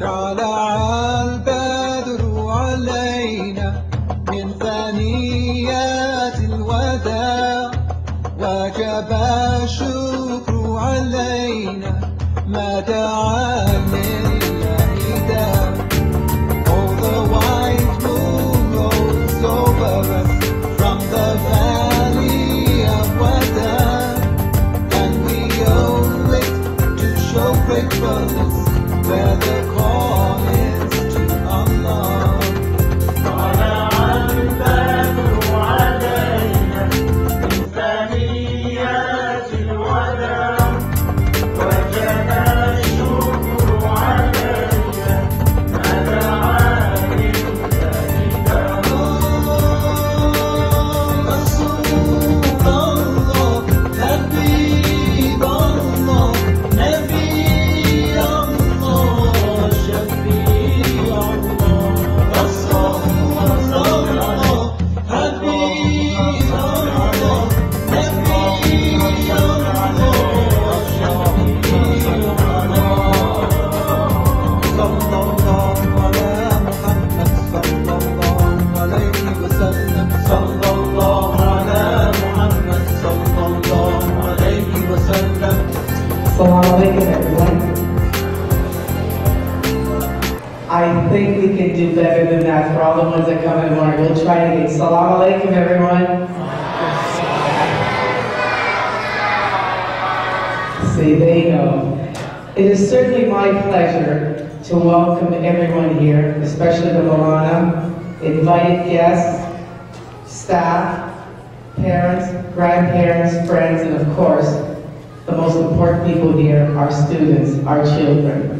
طلع البدر علينا من ثنيات الوداع وجب الشكر علينا ما دعا لله داع. Oh, the white moon rose over us from the valley of Wada, and we owe it to show gratefulness where the call is to Allah. I think we can do better than that for all the ones that come in the morning. We'll try it again. Assalamu alaikum, everyone. See, they know. It is certainly my pleasure to welcome everyone here, especially the Maulana, invited guests, staff, parents, grandparents, friends, and of course, the most important people here, our students, our children.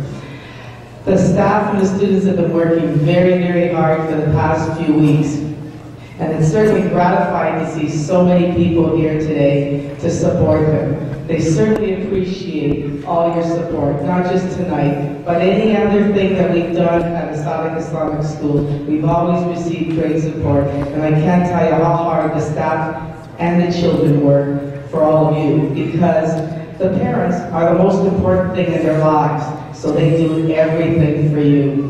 The staff and the students have been working very, very hard for the past few weeks. And it's certainly gratifying to see so many people here today to support them. They certainly appreciate all your support, not just tonight, but any other thing that we've done at As-Sadiq Islamic School. We've always received great support, and I can't tell you how hard the staff and the children work for all of you, because the parents are the most important thing in their lives, so they do everything for you.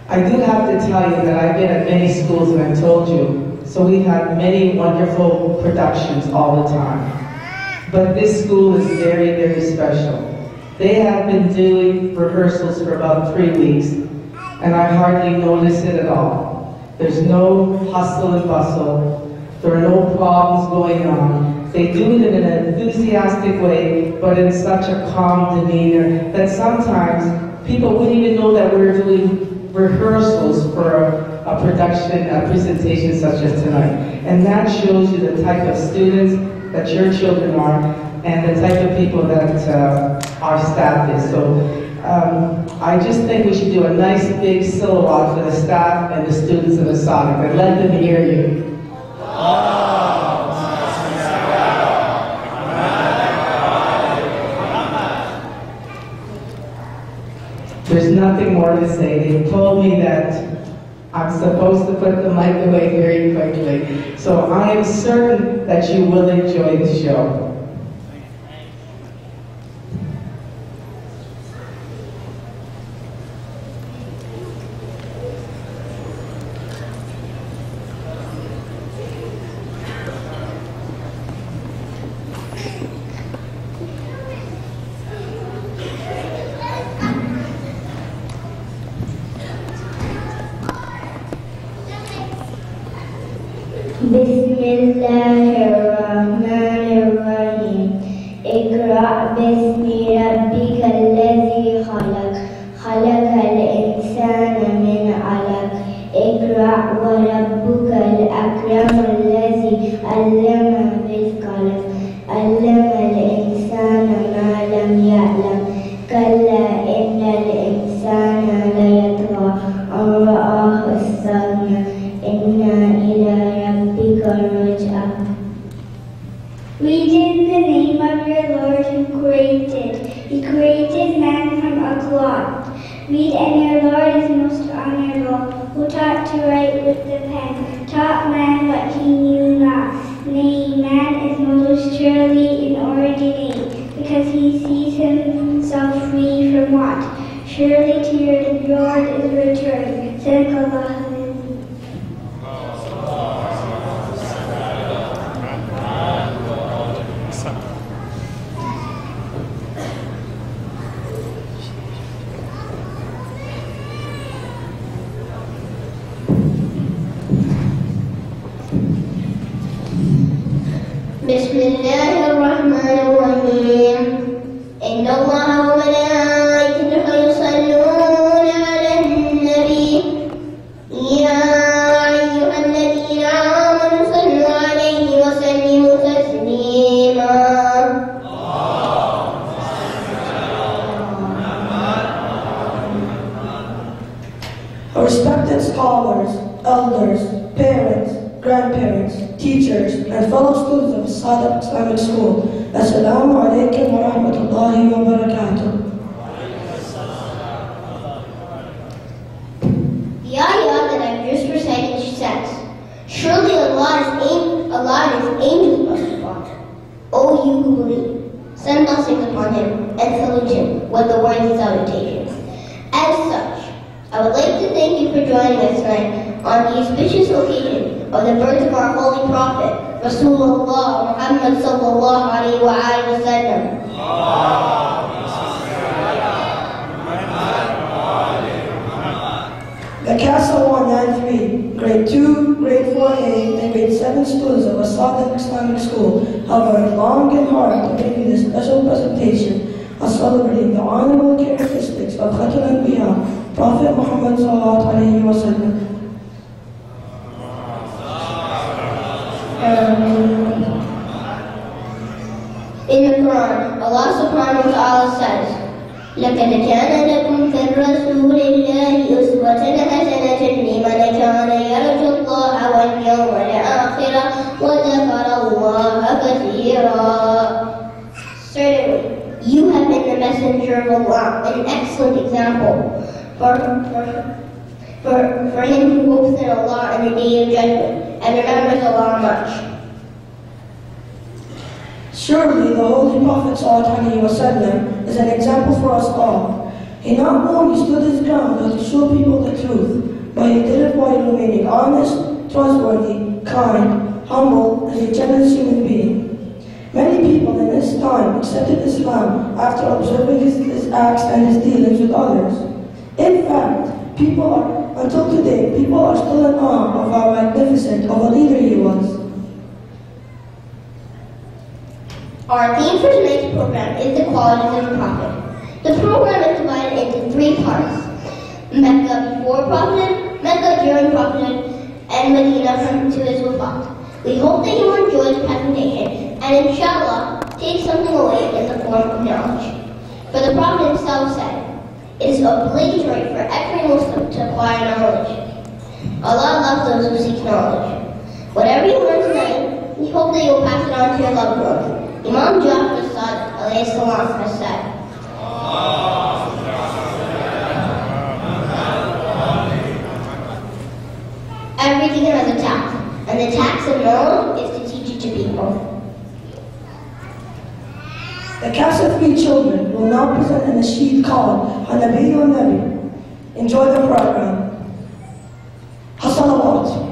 I do have to tell you that I've been at many schools, and I've told you, so we've had many wonderful productions all the time. But this school is very, very special. They have been doing rehearsals for about 3 weeks, and I hardly notice it at all. There's no hustle and bustle. There are no problems going on. They do it in an enthusiastic way, but in such a calm demeanor that sometimes people wouldn't even know that we're doing rehearsals for a production, a presentation such as tonight. And that shows you the type of students that your children are and the type of people that our staff is. So I just think we should do a nice big salawat for the staff and the students of As-Sadiq and let them hear you. There's nothing more to say. They told me that I'm supposed to put the mic away very quickly. So I am certain that you will enjoy the show. Bismillahirrahmanirrahim. Iqra' bismi rabbika alladhi khalaq. Khalaqal insana min 'alaq. Iqra' wa rabbuka al-akram alladhi 'allama bil qalam. 'Allama al-insana ma lam ya'lam. Kalla innal insana la yatgha an ra'ahu istaghna. Inna ila rabbika raj'a. Read in the name of your Lord who created. He created man from a cloth. Read, and your Lord is most honorable, who taught to write with the pen, taught man what he knew not. Nay, man is most surely inordinate, because he sees himself free from want. Surely to your Lord is return. Sadaqallah. بسم الله الرحمن الرحيم إن الله وملائكته يصلون على النبي يا أيها الذين آمنوا صلوا عليه وسلموا تسليما. Respected scholars, elders, parents, grandparents, teachers, and fellow students of As-Sadiq Islamic School, Assalamu alaikum wa rahmatullahi wa barakatuh. The ayah that I've just recited says, surely Allah and His angels must respond. O you who believe, send blessings upon him and salute him with the words of salutation. As such, I would like to thank you for joining us tonight on the auspicious occasion of the birth of our holy prophet, Rasulullah Muhammad sallallahu alayhi wa sallam. The Casa 193, Grade 2, Grade 4A, and Grade 7 students of As-Sadiq Islamic School have worked long and hard to bring you this special presentation of celebrating the honorable characteristics of Khatul Anbiya, Prophet Muhammad sallallahu alayhi wa sallam. In the Quran, Allah subhanahu wa ta'ala says, لَقَدْ كَانَ لَكُمْ فِي الرَّسُولِ اللَّهِ أُسْوَةٌ حَسَنَةٌ لِمَنْ كَانَ يَرْجُو اللَّهَ وَالْيَوْمَ الْآخِرَ وَذَكَرَ اللَّهَ كَثِيرًا. Certainly, you have been the messenger of Allah, an excellent example for him who hopes in Allah on the day of judgment and remembers Allah much. Surely the Holy Prophet ﷺ is an example for us all. He not only stood his ground to show people the truth, but he did it while remaining honest, trustworthy, kind, humble, and a generous human being. Many people in this time accepted Islam after observing his acts and his dealings with others. In fact, until today, people are still in awe of how magnificent of a leader he was. Our theme for tonight's program is the qualities of the Prophet. The program is divided into 3 parts: Mecca before Prophet, Mecca during Prophet, and Medina to his wafat. We hope that you will enjoy the presentation and inshallah take something away in the form of knowledge. For the Prophet himself said, it is obligatory for every Muslim to acquire knowledge. Allah loves those who seek knowledge. Whatever you learn tonight, we hope that you will pass it on to your loved ones. Imam Jafar As-Sadiq alayhi salam has said, everything has a tax, and the tax of knowledge is to teach it to people. The cast of 3 children will now present an nasheed called Hanabi wa Nabi. Enjoy the program. Hasanawat.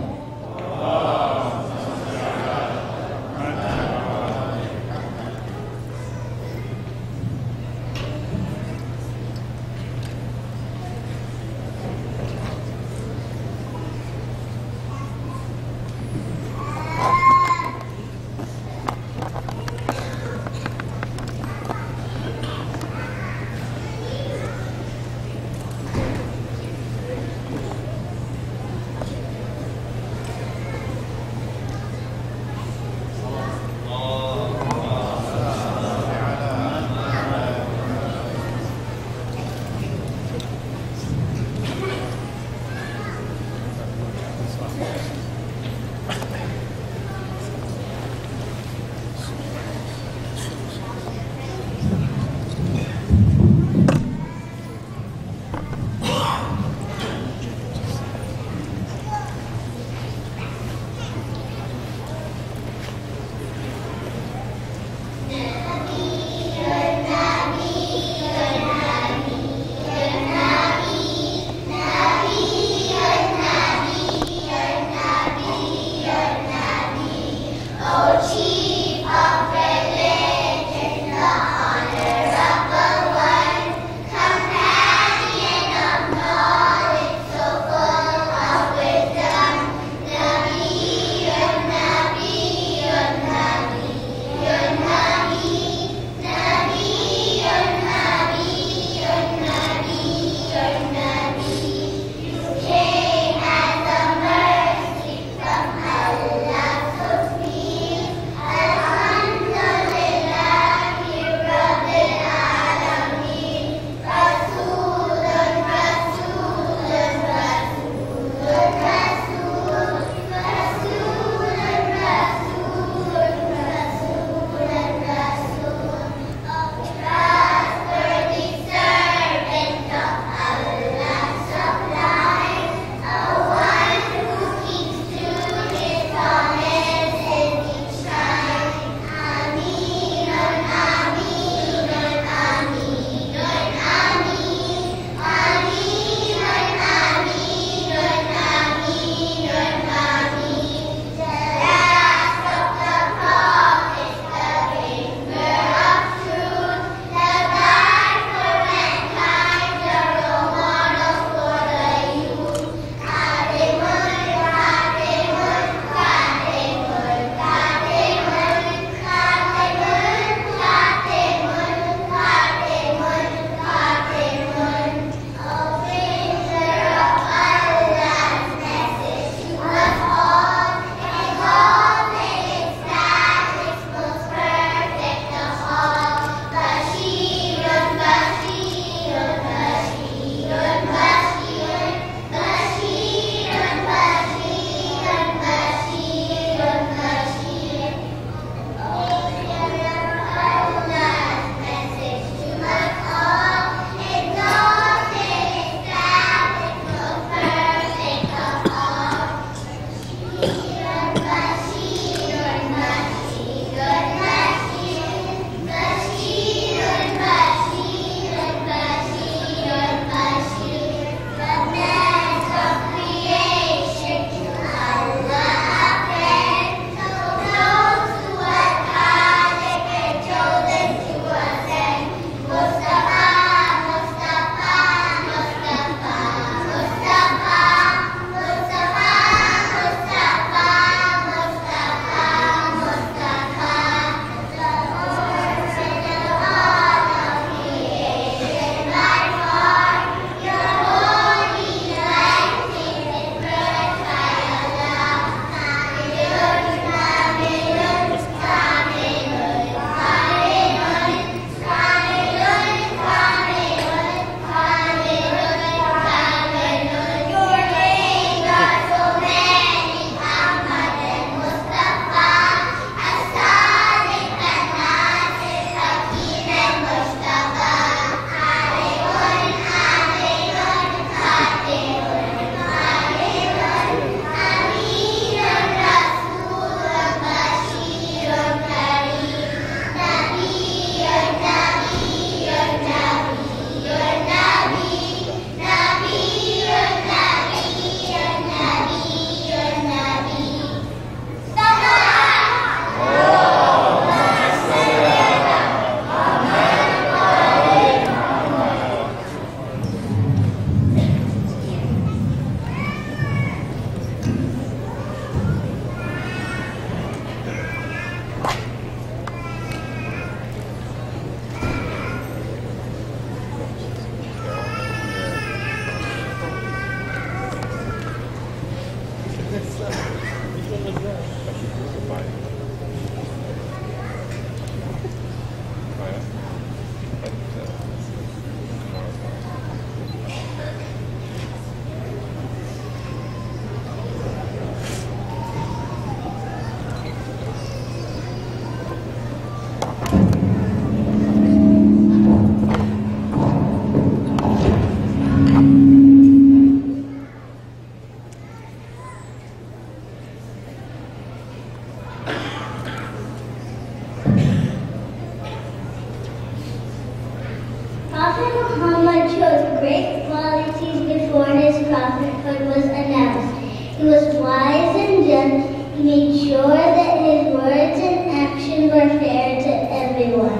Prophet Muhammad showed great qualities before his prophethood was announced. He was wise and just. He made sure that his words and actions were fair to everyone.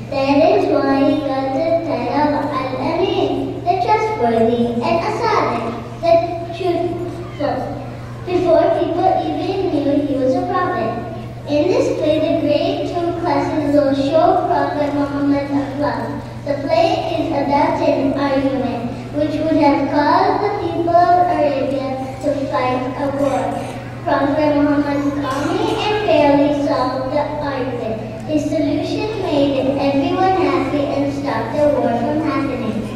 That is why he got the title Al-Amin, the trustworthy, and As-Sadiq, the truthful, before people even knew he was a prophet. In this play, the grade 2 classes will show Prophet Muhammad's akhlaq. The play is about an argument which would have caused the people of Arabia to fight a war. Prophet Muhammad calmly and fairly solved the argument. His solution made everyone happy and stopped the war from happening.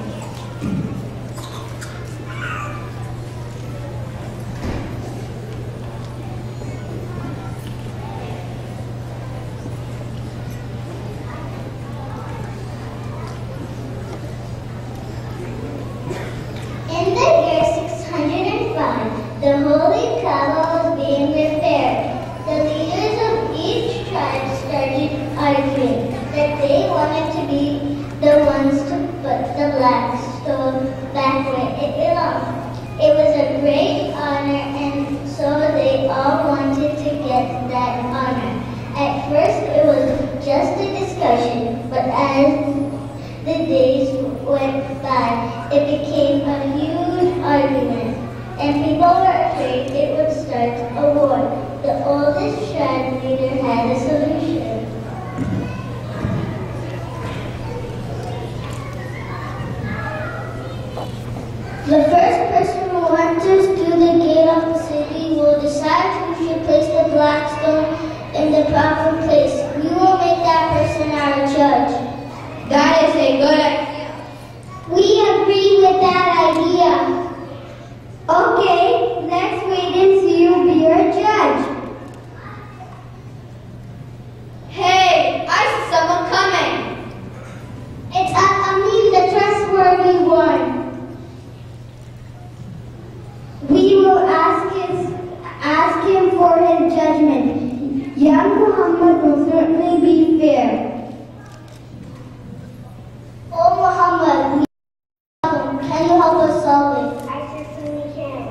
In the year 605, the holy Kaaba was being repaired. The leaders of each tribe started arguing that they wanted to be the ones to put the black stone back where it belonged. It was a great honor, and so they all wanted to get that honor. At first it was just a discussion, but as the days went by, it became a huge argument, and people were afraid it would start a war. The oldest tribe leader had a solution. The first person who enters through the gate of the city will decide who should place the black stone in the proper place. We will make that person our judge. That is a good idea. We agree with that idea. Okay, let's wait and see who be our judge. Hey, I see someone coming. It's Al-Amin, the trustworthy one. We will ask him for his judgment. Young Muhammad will certainly be fair. Oh Muhammad, can you help us solve it? I certainly can.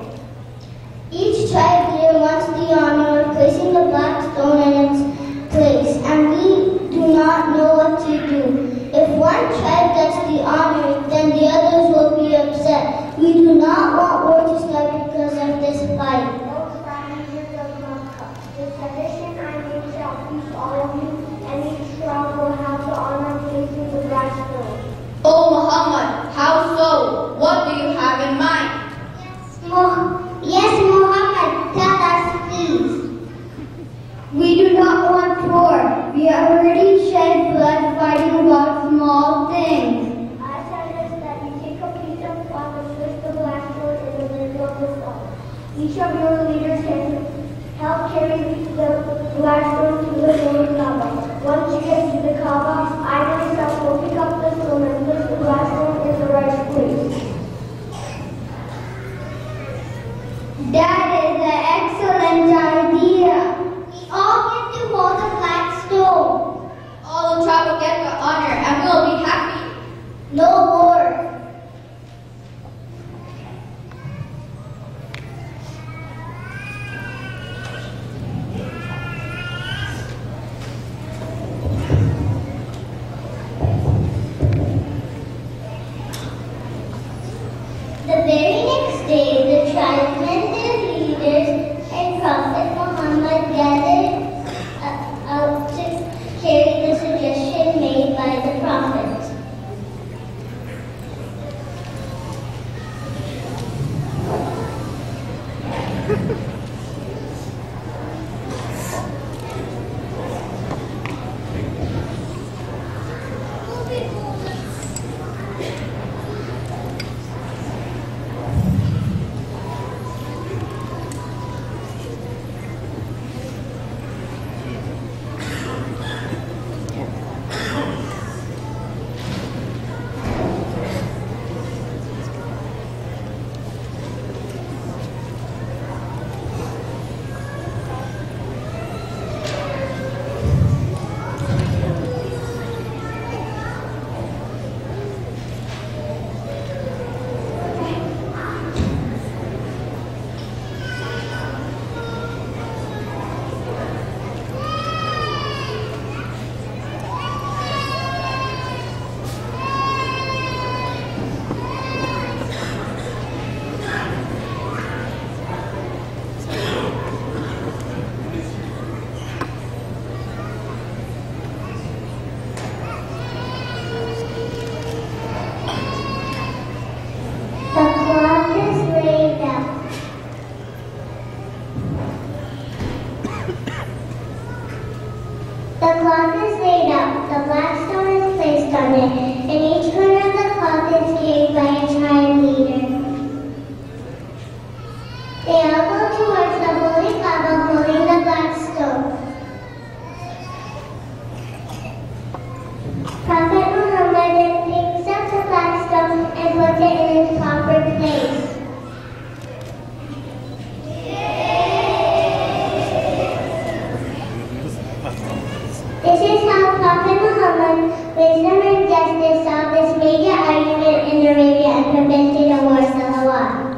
Each tribe leader wants the honor of placing the black stone in its place, and we do not know what to do. If one tribe gets the honor, then the others will be upset. We do not want war to start because of this fight. The tradition I make shall teach all of you, and each tribe will have the honor of placing the black stone. Oh Muhammad, how so? What do you have in mind? Yes, Muhammad, tell us please. We do not want war. We have already shed blood fighting about small things. I suggest that you take a piece of cloth and place the black stone in the middle of the stone. Each of your leaders can help carry the black stone to the holy Kaaba. Once you get to the Kaaba, I myself will pick up the stone and place the black stone in the right place. That is an excellent idea. We all get to hold the black stone. All the tribe will get the honor and we'll be happy. No more. covenant, and each corner of the cloth is carried by a tribe leader. They all go towards the holy Kaaba holding the black stone. Prophet Muhammad then picks up the black stone and puts it in its proper place. This is how Prophet Muhammad, wisdom and justice, solved this major argument in Arabia and prevented a war. Salawat.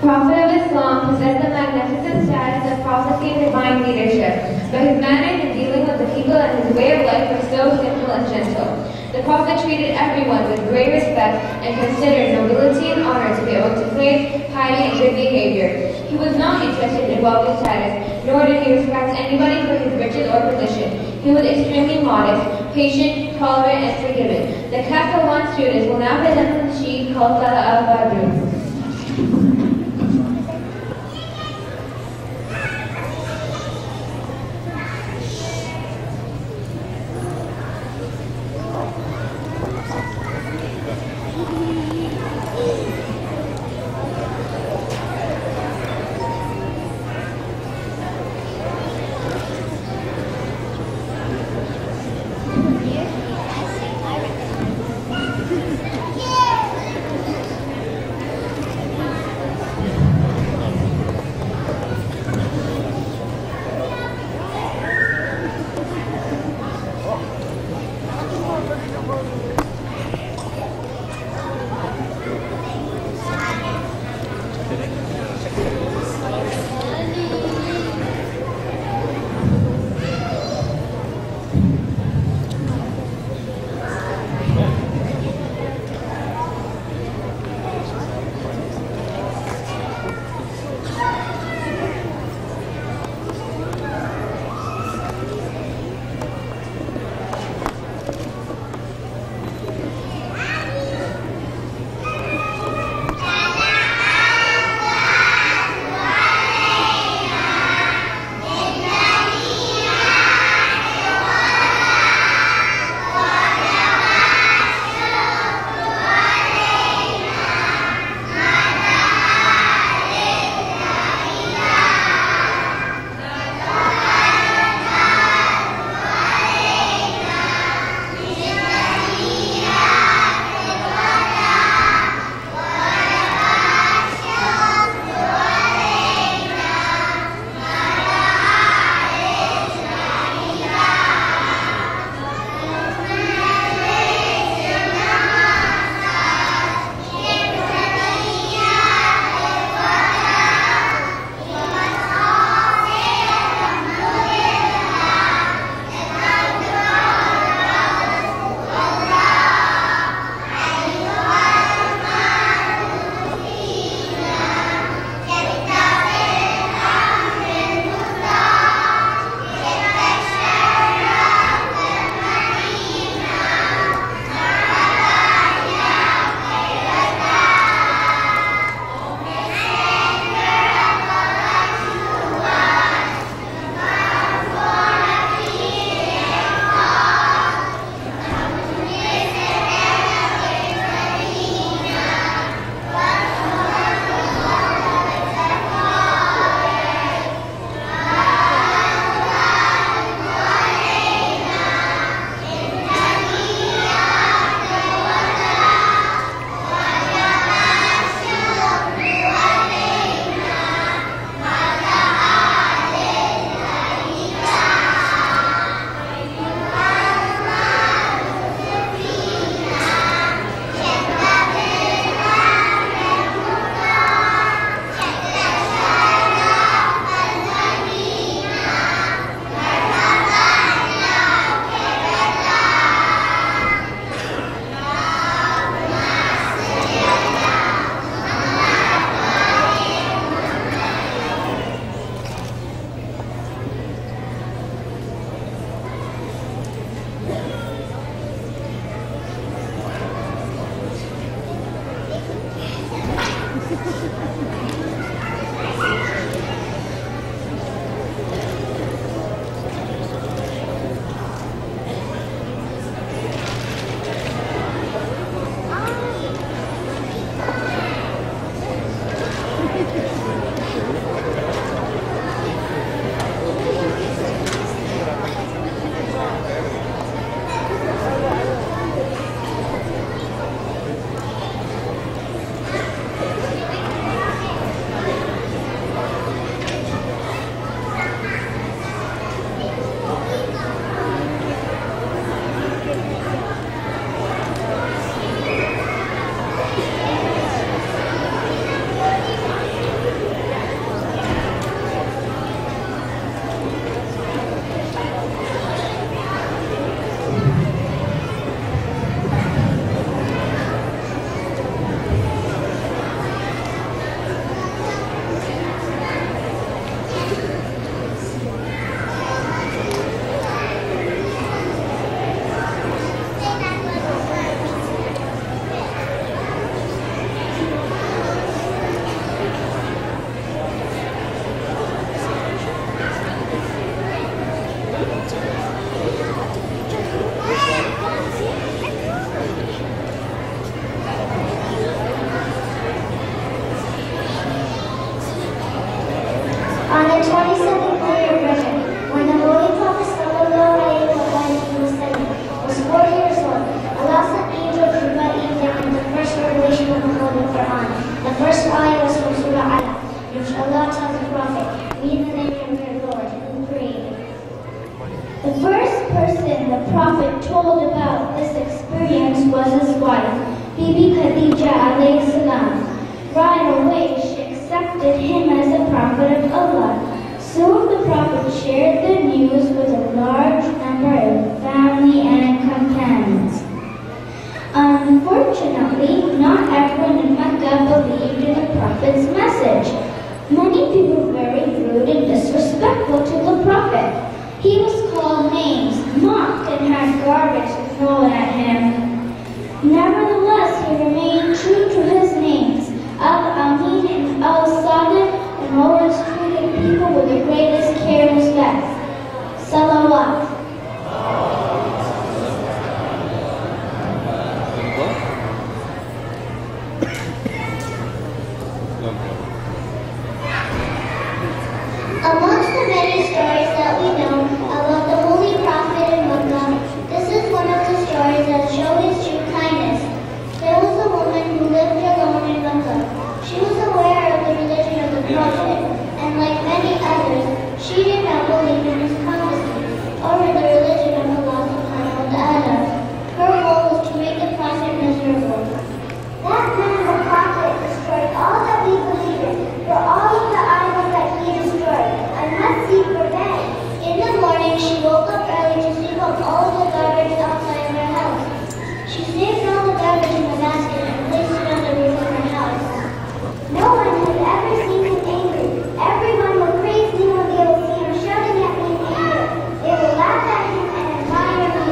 Prophet of Islam possessed the magnificent status of prophecy and divine leadership, but his manners in dealing with the people and his way of life were so simple and gentle. The Prophet treated everyone with great respect and considered nobility and honor to be able to praise, piety, and good behavior. He was not interested in wealth and status, nor did he respect anybody for his riches or position. He was extremely modest, patient, tolerant, and forgiving. The Class of 1 students will now present the sheet called Salah al-Badr. Bibi Khadija alayhi salam. Right away, she accepted him as a prophet of Allah. Soon the prophet shared the news with a large number of family and companions. Unfortunately, not everyone in Mecca believed in the prophet's message. Many people were very rude and disrespectful to the prophet. He was called names, mocked, and had garbage thrown at him. Nevertheless, he remained true to his names, Al-Amin and Al-Sadiq, and always treated people with the greatest care and respect. Salawat. Amongst the many stories that we know about the Holy Prophet in Mecca, this is one of the stories that show his true kindness. There was a woman who lived alone in Mecca. She was aware of the religion of the Prophet, and like many others, she did not believe in his prophecy or in the religion of Allah subhanahu wa ta'ala. Her goal was to make the Prophet miserable. That man, the Prophet, destroyed all that we believe in, for all of the idols that he destroyed. I must seek revenge. In the morning, she woke up early to sweep up all of the garbage outside of her house. She saved all the garbage in a basket and placed it on the roof of her house. No one had ever seen him angry. Everyone would praise him when they would see him shouting at me in anger. They would laugh at him and admire me.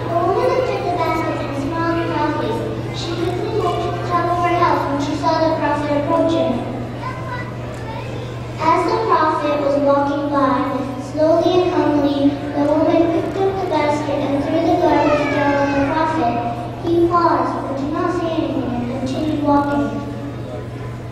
The woman lifted the basket and smiled proudly. She quickly moved to the top of her house when she saw the Prophet approaching. As the Prophet was walking by, slowly and calmly, the woman picked up the basket and threw the garbage down on the Prophet. He paused, but did not say anything and continued walking.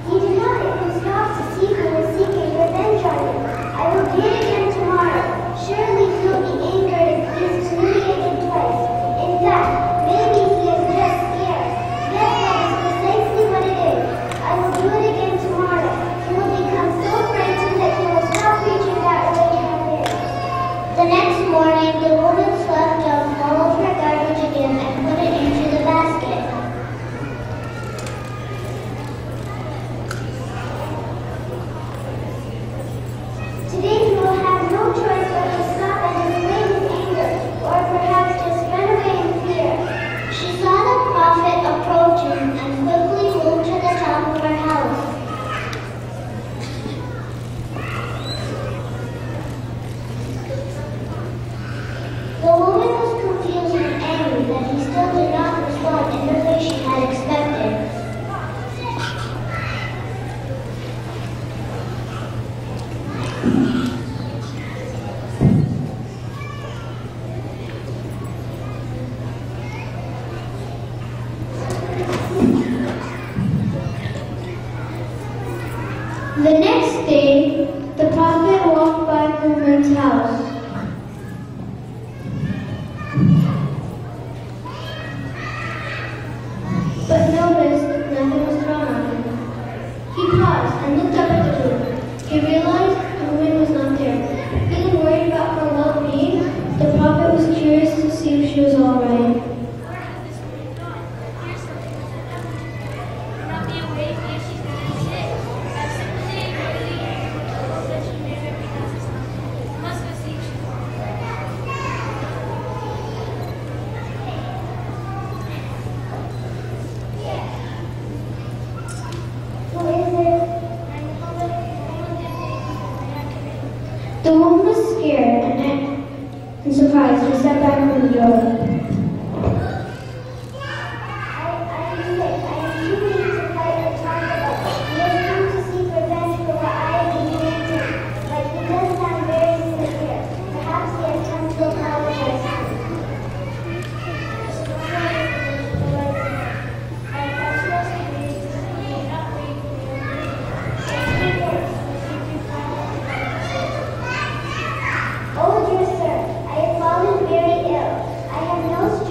He did not even stop to see who was seeking revenge on you. I will do it again tomorrow. Surely he will be angered if he is humiliated twice. In fact, maybe he is just scared. Yes, that is precisely what it is. I will do it again tomorrow. He will become so frightened that he will stop preaching that religion of his. The next morning, the woman swept up all of her garbage again and put it into the basket. Today he will have no choice but to stop and display his anger, or perhaps just run away in fear. She saw the Prophet approaching and quickly moved to the top of her house. The woman was confused and angry that he still did not respond in the way she had expected. The next day, the Prophet walked by the woman's house. But noticed nothing was thrown on him. He paused and looked up at the roof. He realized the woman was not there. Feeling worried about her well-being, the Prophet was curious to see if she was all right. The woman was scared and surprised. She stepped back from the door. I am sick. I am too weak to fight and talk about. He has come to seek revenge for what I have been doing to him. But he does sound very sincere. Perhaps he has come to apologize. Oh dear sir, I have fallen very ill. I have no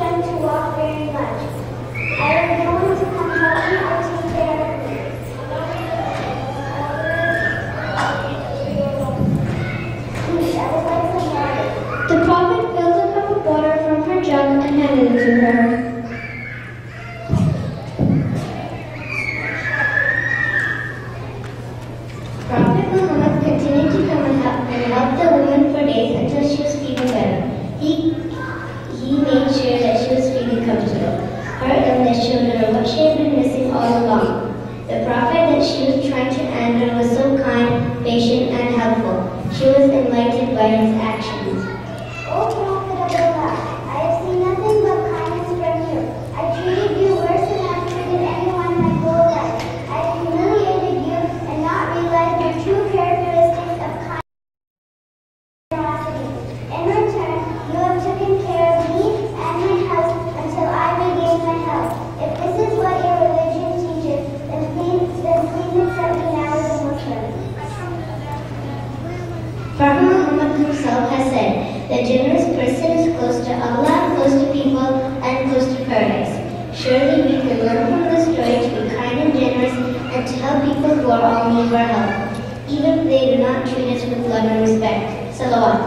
Surely we can learn from this story to be kind and generous and to help people who are all in need of our help, even if they do not treat us with love and respect. Salawat.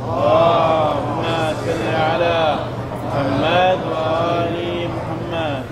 اللهم صل على محمد وآل محمد.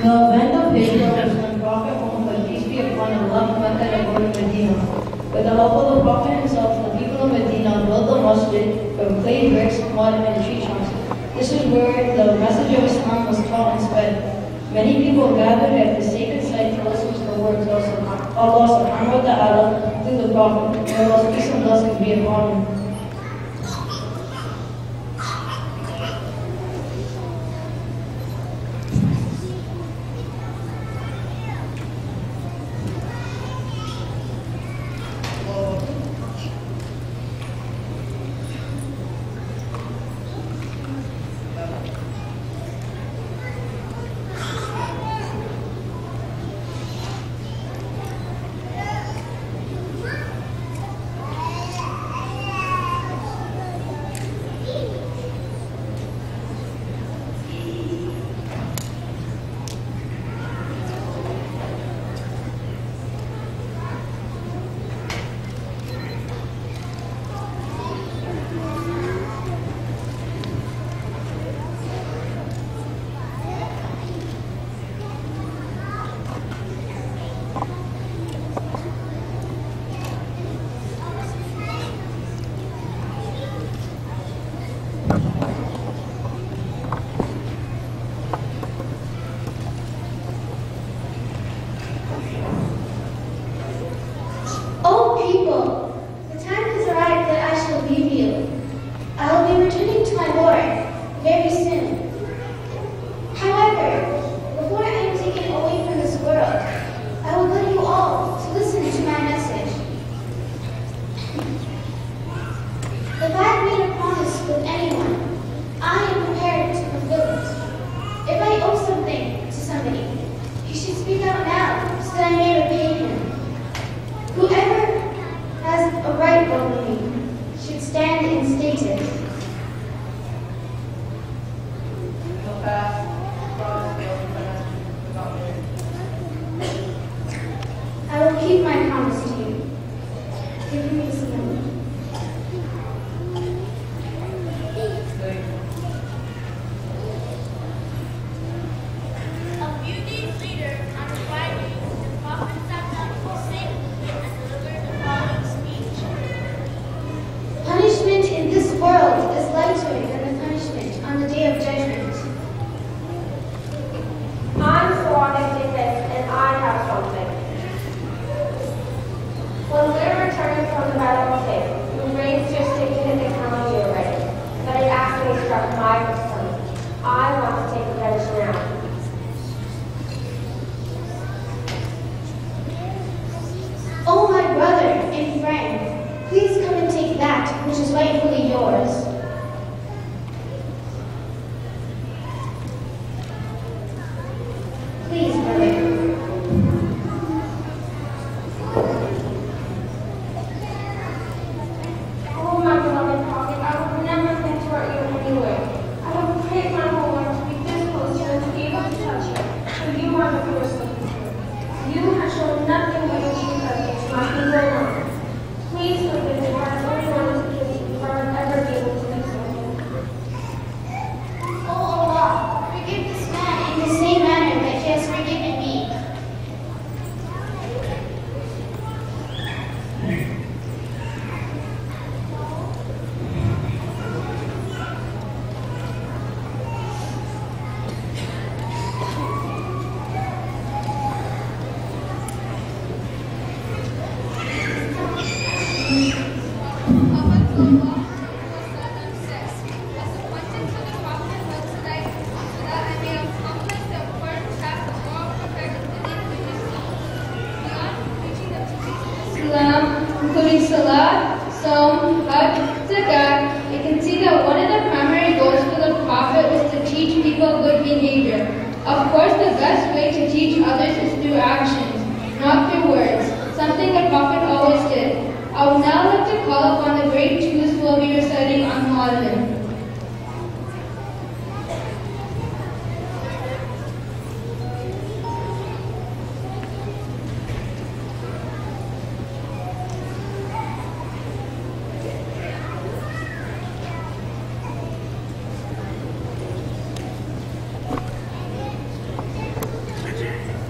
The event of Hijrah was when Prophet Muhammad, peace be upon him, left Mecca to go to Medina. With the help of the Prophet himself, the people of Medina built the masjid from clay bricks, mud, and tree trunks. This is where the message of Islam was taught and spread. Many people gathered at the sacred site to listen to the words of Allah subhanahu wa ta'ala through the Prophet. May Allah's peace and blessings be upon him. Oh people, the time has arrived that I shall leave you. I will be returning to my Lord very soon. However, before I am taken away from this world, I will beg you all to listen to my message. If I have made a promise with anyone, I am prepared to fulfill it. If I owe something to somebody, he should speak out now so that I may repay him. Whoever has a right over me should stand and state it. I will keep my promise to you. Give me this moment. A few days later, on a Friday, the Prophet sat down in the same movement and delivered the following speech. Punishment in this world is lighter than the punishment on the day of judgment. I'm Sadiq, and I have something. When we're returning from the battlefield, you raised your stick to hit the camel you were riding, but it actually struck my son. I want to take revenge now. Oh, my brother and friend, please come and take that which is rightfully yours. Please, brother. Oh, my beloved Prophet, I will never hurt you anywhere. I have prayed my whole life to be this close to you and to be able to touch you, for you are the show nothing but his because it's not evil alone. Please forgive me, for I only want to forgive you before I'll ever be able to do so. O Allah, forgive this man in the same manner that he has forgiven me. Including Salah, Saum, Hajj, Zakat, we can see that one of the primary goals for the Prophet was to teach people good behavior. Of course, the best way to teach others is through actions, not through words, something the Prophet always did. I would now like to call upon the great twos who will be reciting on Muazzin. Teacher.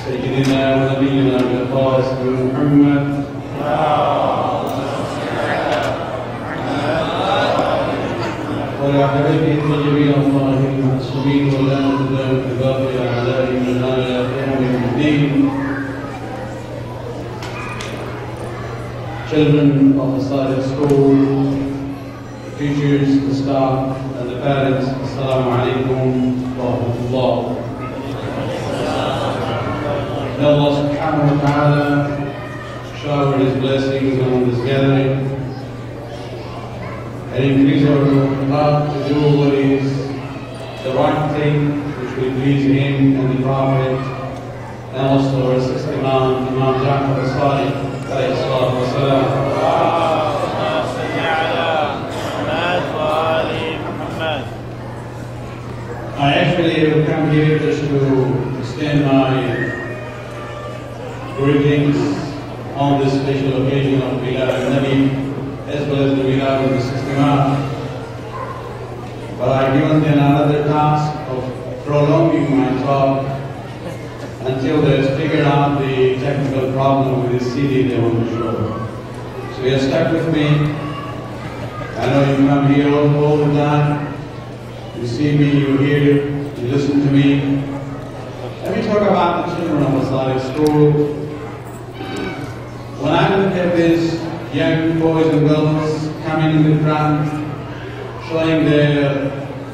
سيدنا ونبينا القاسم محمد وعلى حبيبه الطيبين الطاهرين المعصومين واللعنة الدائمة الباقية عليهم من آل يوم الدين. Children of As-Sadiq school, the teachers, the staff, and the parents, Assalamu alaikum wa rahmatullah. May Allah subhanahu wa ta'ala shower His blessings on this gathering and increase our love to do what is the right thing, which will please Him and the Prophet, and also our sixth Imam, Imam Ja'far As-Sadiq, alayhi salatu wa salam. I actually have come here just to extend my greetings on this special occasion of Milad al-Nabi, as well as the Milad of the sixth Imam. But I've given them another task of prolonging my talk until they've figured out the technical problem with the CD they want to show. So you're stuck with me. I know you come here all the time. You see me, you hear, you listen to me. Let me talk about the children of As-Sadiq school. When I look at these young boys and girls coming in the front, showing their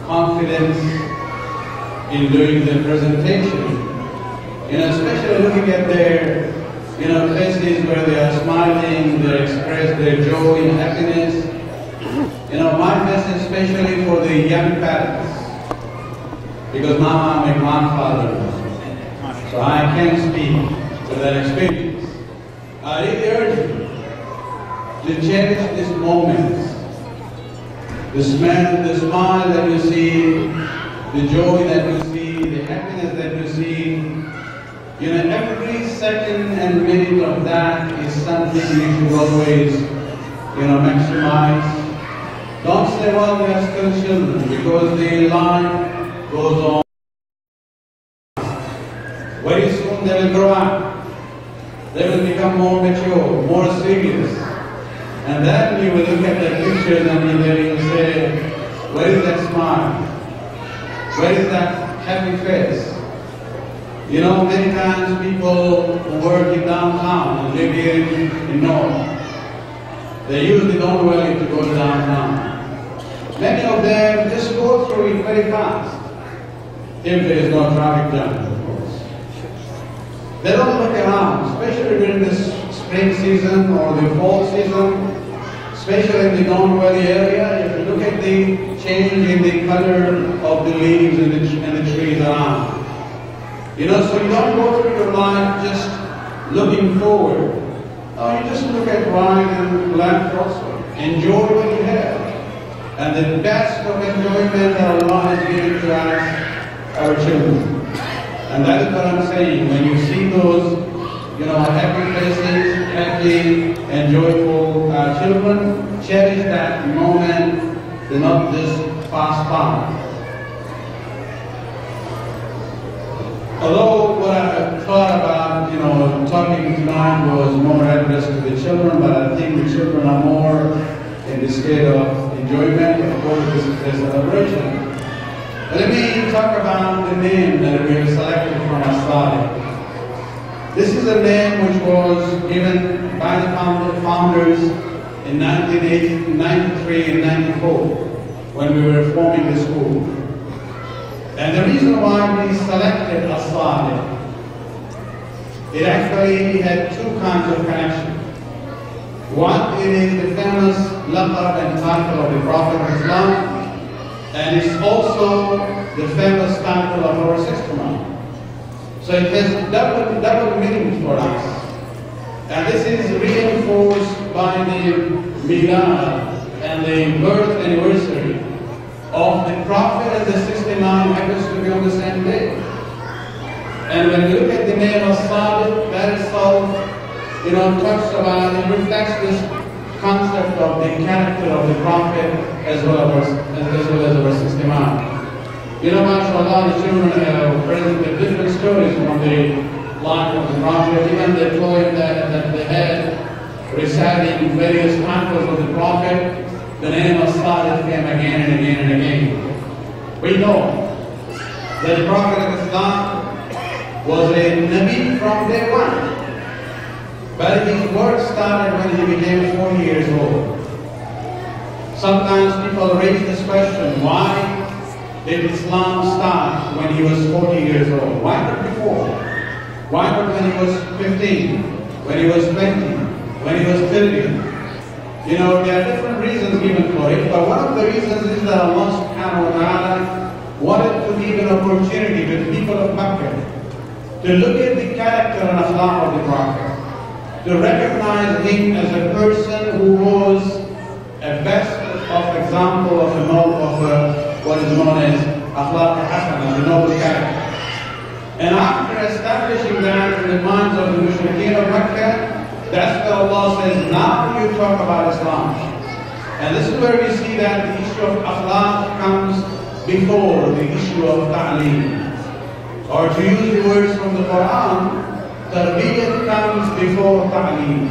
confidence in doing their presentation, especially looking at their, faces where they are smiling, they express their joy and happiness. My message especially for the young parents, because now I'm a grandfather, so I can't speak to that experience. I really urge you to cherish this moment, the smile that you see, the joy that you see, the happiness that you see. Every second and minute of that is something you should always, maximize. Don't say, well, they are still children, because the life goes on. Very soon they will grow up. They will become more mature, more serious. And then you will look at their pictures and you will say, where is that smile? Where is that happy face? Many times people who work in downtown and live here in North, they usually don't really to go to downtown. Many of them just go through it very fast, if there is no traffic jam, of course. They don't look around, especially during the spring season or the fall season, especially in the Don Valley area. If you look at the change in the color of the leaves and the trees around. So you don't go through your life just looking forward. No, you just look at right and left also. Enjoy what you have. And the best of enjoyment that Allah has given to us, our children. And that is what I'm saying. When you see those, happy faces, happy and joyful children, cherish that moment, do not just pass by. Although what I thought about, talking tonight was more addressed to the children, but I think the children are more in the state of enjoyment. Of course, this is their celebration. But let me talk about the name that we have selected from As-Sadiq. This is a name which was given by the founders in 1993 and 94 when we were forming the school. And the reason why we selected As-Sadiq, it actually had two kinds of connection. One, it is the famous laqab and title of the Prophet of Islam, and it's also the famous title of our sixth Imam. So it has double meaning for us. And this is reinforced by the Milad and the birth anniversary of the Prophet and the sixth Imam happens to be on the same day. And when we look at the name of As-Sadiq, that itself, talks about, it reflects this concept of the character of the Prophet as well as our sixth Imam. MashaAllah, the children have presented different stories from the life of the Prophet. Even they claim that they had reciting various titles of the Prophet, the name of As-Sadiq came again and again and again. We know that the Prophet of Islam was a Nabi from day one. But his work started when he became 40 years old. Sometimes people raise this question, why did Islam start when he was 40 years old? Why not before? Why not when he was 15, when he was 20, when he was 30? You know, there are different reasons given for it, but one of the reasons is that Allah subhanahu wa ta'ala wanted to give an opportunity to the people of Mecca to look at the character and akhlaq of the Prophet, to recognize him as a person who was a best of example of what is known as akhlaq hasana, the noble character. And after establishing that in the minds of the mushrikeen of Mecca, that's where Allah says, now you talk about Islam. And this is where we see that the issue of akhlaq comes before the issue of ta'aleem. Or to use the words from the Quran, tarbiyat comes before ta'aleem.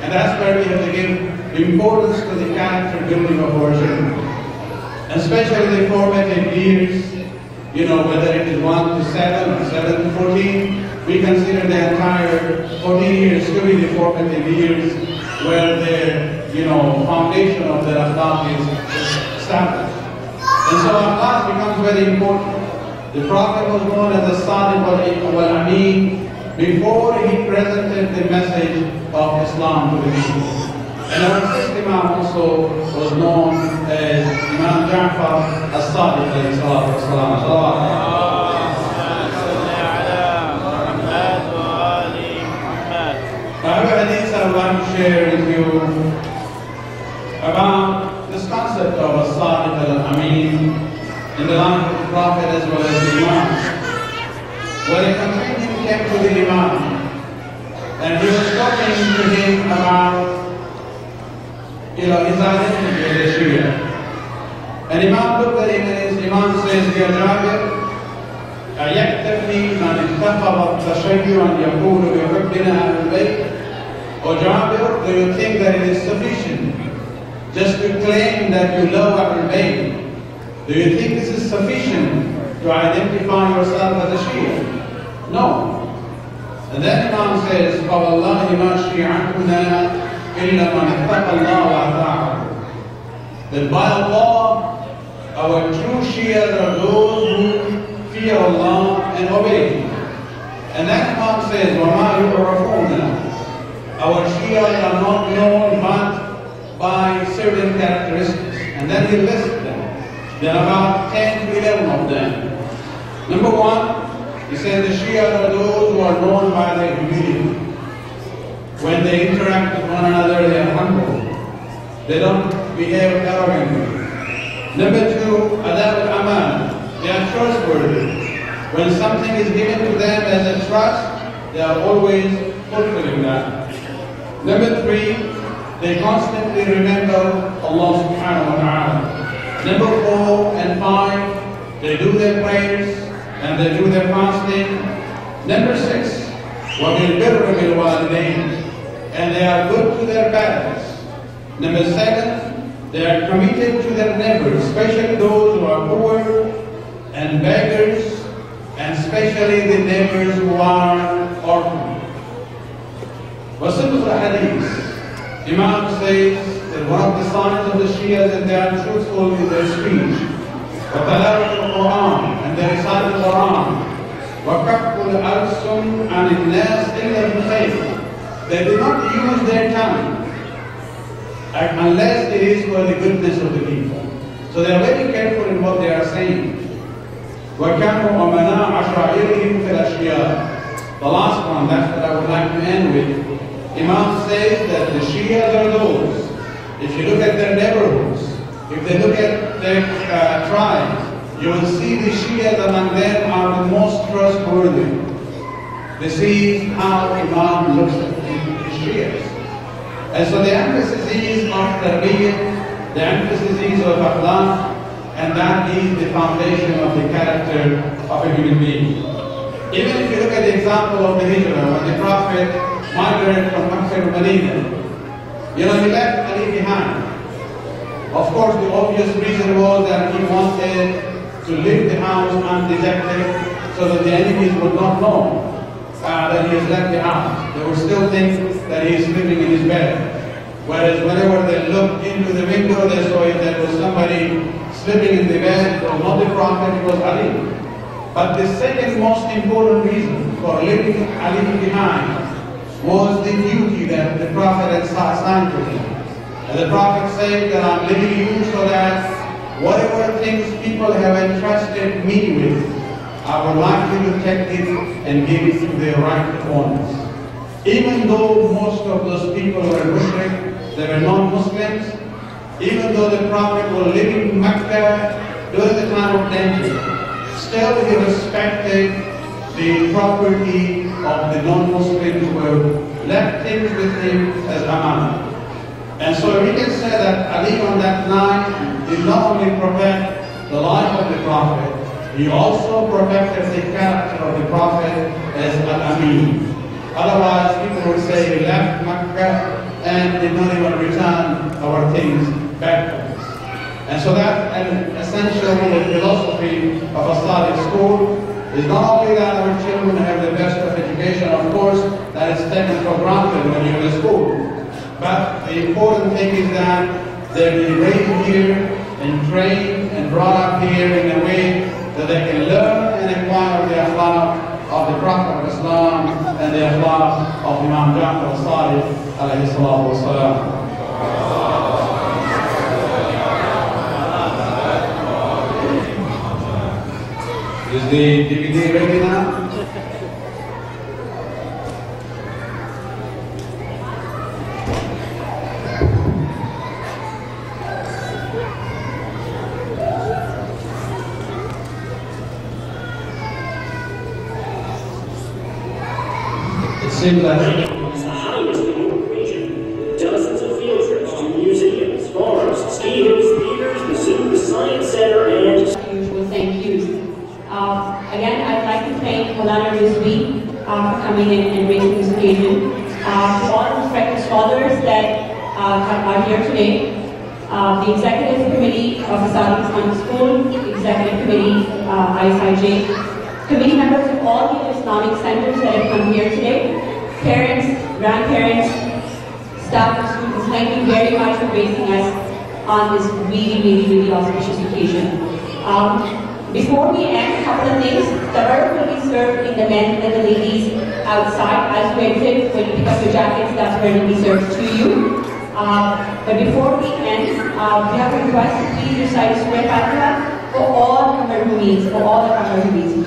And that's where we have to give importance to the character building of our children. And especially the formative years, you know, whether it is 1 to 7 or 7 to 14, we consider the entire 14 years to be the formative years where the, you know, foundation of their akhlaq is established. And so akhlaq becomes very important. The Prophet was known as As-Sadiq wal-Ameen before he presented the message of Islam to the people. And our sixth Imam also was known as Imam Ja'far As-Sadiq alayhi salatu wasalam. I have a hadith I would like to share with you about this concept of As-Sadiq al-Ameen in the life of the Prophet as well as the Imams. When a companion came to the Imam and he was talking to him about, you know, his identity as a Shia. And Imam looked at him and his Imam says, Ya Jabir, أيكتفي من اتخذ التشيع أن يقول بحبنا أهل البيت? Or Jabir, do you think that it is sufficient just to claim that you love Ahlul Bayt? Do you think this is sufficient to identify yourself as a Shia? No. And then Imam says, فَوَاللَّهِ مَا شِيعَتُنَا إِلَّا مَنِ اتَّقَى اللَّهَ وَأَطَاعَهُ. That by Allah, our true Shias are those who fear Allah and obey Him. And then Imam says, وَمَا يُعْرَفُونَ. Our Shias are not known but by certain characteristics. And then he lists them. There are about 10 to 11 of them. Number one, he says the Shias are those who are known by their humility. When they interact with one another, they are humble. They don't behave arrogantly. Number two, adab al-aman. They are trustworthy. When something is given to them as a trust, they are always fulfilling that. Number three, they constantly remember Allah subhanahu wa ta'ala. Number 4 and 5, they do their prayers and they do their fasting. Number 6, وَبِالْبِرِّ بِالْوَالِدَيْنِ. And they are good to their parents. Number 7, they are committed to their neighbors, especially those who are poor and beggars, and especially the neighbors who are orphans. وَصِدْقُ الْحَدِيثِ. Imam says that one of the signs of the Shia is that they are truthful in their speech. وَتَلَاوَةُ الْقُرْآنِ. And they recite the Quran. وَكَفُّ الْأَلْسُنِ عَنِ النَّاسِ إِلَّا بِالْخَيْرِ. They do not use their tongue unless it is for the goodness of the people. So they are very careful in what they are saying. وَكَانُوا أَمَنَاءَ عَشَائِرِهِمْ فِي الْأَشْيَاءِ. The last one, that's what I would like to end with. Imam says that the Shias are those, if you look at their neighborhoods, if they look at their tribes, you will see the Shias among them are the most trustworthy. This is how Imam looks at the Shias. And so the emphasis is of Tarbiyyah, the emphasis is of Akhlaq, and that is the foundation of the character of a human being. Even if you look at the example of the Hijrah, when the Prophet migrated from Mecca to Medina, he left Ali behind. Of course, the obvious reason was that he wanted to leave the house undetected so that the enemies would not know that he has left the house. They would still think that he is sleeping in his bed. Whereas whenever they looked into the window, they saw if there was somebody sleeping in the bed, it was not the Prophet, it was Ali. But the second most important reason for leaving Ali behind was the duty that the Prophet had assigned to him. And the Prophet said that I'm leaving you so that whatever things people have entrusted me with, I would like you to take it and give it to their rightful owners. Even though most of those people were mushrik, they were non-Muslims, even though the Prophet was living in Mecca during the time of danger, still he respected the property of the non-Muslims who have left things with him as amanah. And so we can say that Ali on that night did not only protect the life of the Prophet, he also protected the character of the Prophet as Al-Amin. Otherwise, people would say he left Mecca and did not even return our things back to us. And so that's an essential philosophy of As-Sadiq school, is not only that our children have the best of education, of course, that is taken for granted when you're in school. But the important thing is that they be raised here and trained and brought up here in a way that they can learn and acquire the akhlaq of the Prophet of Islam and the akhlaq of Imam Ja'far al-Sadiq alayhi salatu wasalam. Is the DVD ready now? It seems like it's the highest in the region. Dozens of field trips to museums, farms, ski hills, theaters, the zoo, the science center, and usual thank yous. Again, I'd like to thank Maulana Rizvi for coming in and raising this occasion. To all respected scholars that are here today, the Executive Committee of As-Sadiq Islamic School, the Executive Committee, ISIJ, committee members of all the Islamic centers that have come here today, parents, grandparents, staff and students, thank you very much for raising us on this really auspicious occasion. Before we end, a couple of things. Tabarruk will be served in the men and the ladies outside. As you exit, when you pick up your jackets, that's where it will be served to you. But before we end, we have a request. Please recite Surah Fatiha for all Kamaroonis, for all the Kamaroonis.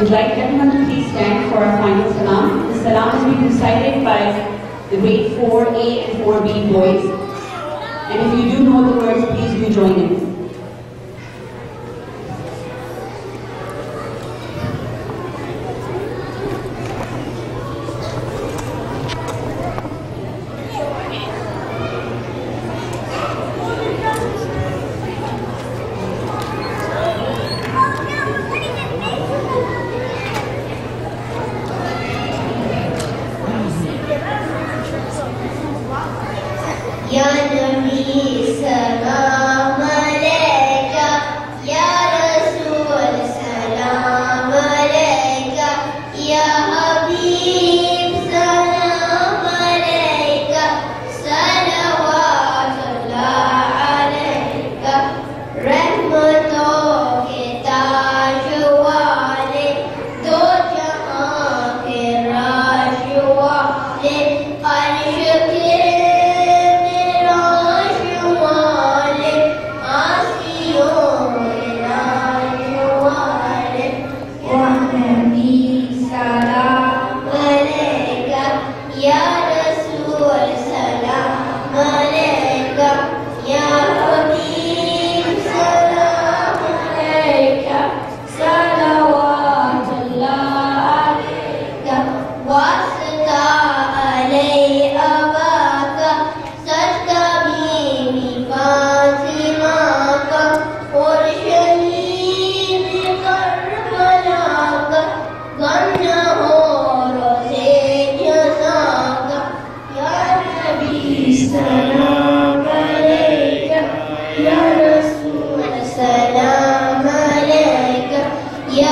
We'd like everyone to please stand for our final salam. The salam is being recited by the grade 4A and 4B boys. And if you do know the words, please do join in. Ya Nabi, salam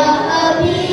Ya Habib